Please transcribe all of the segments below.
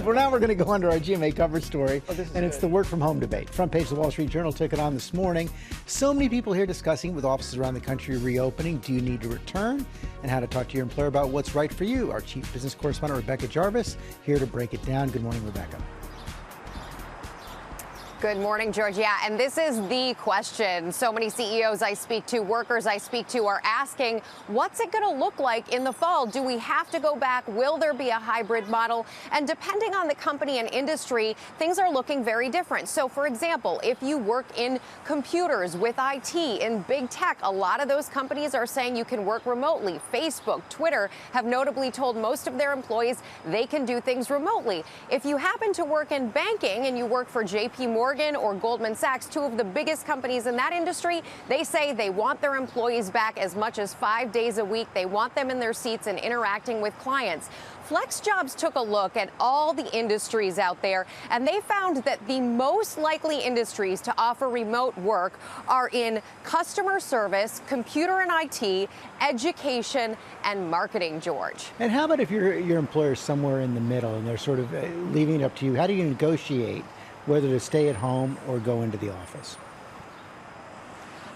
Well, now we're going to go under our GMA cover story, and it's good. the work from home debate. Front page of the Wall Street Journal took it on this morning. So many people here discussing with offices around the country reopening. Do you need to return? And how to talk to your employer about what's right for you. Our chief business correspondent, Rebecca Jarvis, here to break it down. Good morning, Rebecca. Good morning, George. Yeah, and this is the question. So many CEOs I speak to, workers I speak to are asking, what's it going to look like in the fall? Do we have to go back? Will there be a hybrid model? And depending on the company and industry, things are looking very different. So, for example, if you work in computers with IT, in big tech, a lot of those companies are saying you can work remotely. Facebook, Twitter have notably told most of their employees they can do things remotely. If you happen to work in banking and you work for JP Morgan or Goldman Sachs, two of the biggest companies in that industry, they say they want their employees back as much as 5 days a week. They want them in their seats and interacting with clients. FlexJobs took a look at all the industries out there, and they found that the most likely industries to offer remote work are in customer service, computer and IT, education, and marketing, George. And how about if your employer is somewhere in the middle and they're sort of leaving it up to you? How do you negotiate whether to stay at home or go into the office?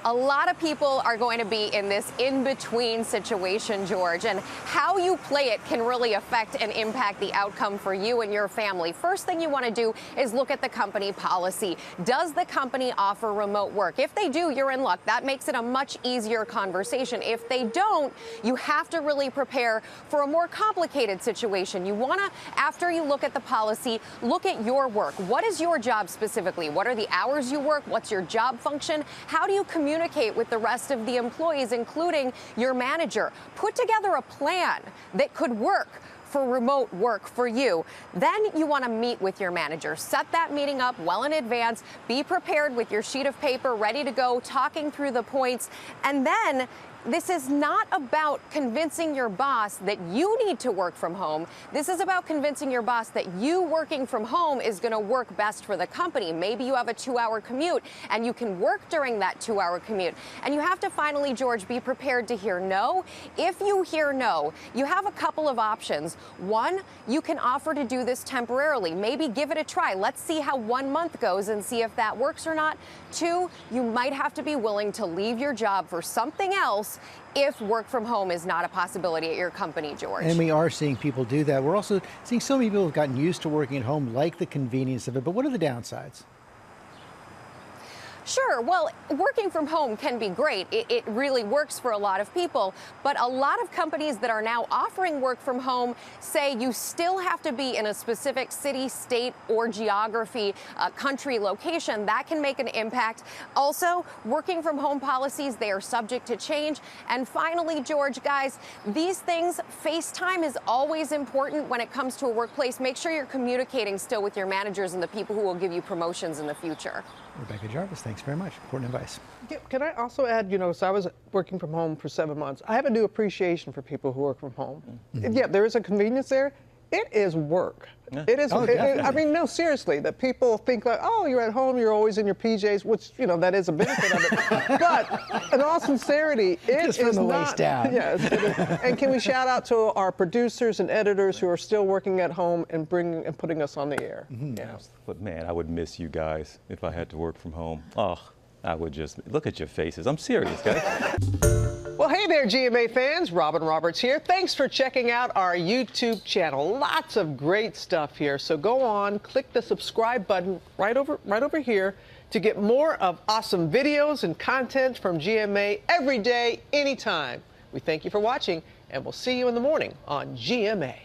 A lot of people are going to be in this in-between situation, George, and how you play it can really affect and impact the outcome for you and your family. First thing you want to do is look at the company policy. Does the company offer remote work? If they do, you're in luck. That makes it a much easier conversation. If they don't, you have to really prepare for a more complicated situation. You want to, after you look at the policy, look at your work. What is your job specifically? What are the hours you work? What's your job function? How do you communicate with the rest of the employees, including your manager? Put together a plan that could work for remote work for you. Then you want to meet with your manager. Set that meeting up well in advance. Be prepared with your sheet of paper ready to go, talking through the points. And then this is not about convincing your boss that you need to work from home. This is about convincing your boss that you working from home is going to work best for the company. Maybe you have a 2-hour commute and you can work during that 2-hour commute. And you have to finally, George, be prepared to hear no. If you hear no, you have a couple of options. One, you can offer to do this temporarily. Maybe give it a try. Let's see how 1 month goes and see if that works or not. Two, you might have to be willing to leave your job for something else if work from home is not a possibility at your company, George. And we are seeing people do that. We're also seeing so many people who've gotten used to working at home, like the convenience of it. But what are the downsides? Sure. Well, working from home can be great. It really works for a lot of people. But a lot of companies that are now offering work from home say you still have to be in a specific city, state, or geography, country, location. That can make an impact. Also, working from home policies, they are subject to change. And finally, George, guys, these things, FaceTime is always important when it comes to a workplace. Make sure you're communicating still with your managers and the people who will give you promotions in the future. Rebecca Jarvis, thanks very much. Important advice. Can I also add, so I was working from home for 7 months. I have a new appreciation for people who work from home. Mm-hmm. Yeah, there is a convenience there. It is work. Yeah. It is. I mean, no, seriously, that people think like, oh, you're at home, you're always in your PJs, which, that is a benefit of it. But in all sincerity, it just is from the not. waist down. Yes. And can we shout out to our producers and editors who are still working at home and putting us on the air? Mm-hmm. Yeah. But man, I would miss you guys if I had to work from home. Oh, I would just look at your faces. I'm serious, guys. Well, hey there, GMA fans. Robin Roberts here. Thanks for checking out our YouTube channel. Lots of great stuff here. So go on, click the subscribe button right over here to get more of awesome videos and content from GMA every day, anytime. We thank you for watching, and we'll see you in the morning on GMA.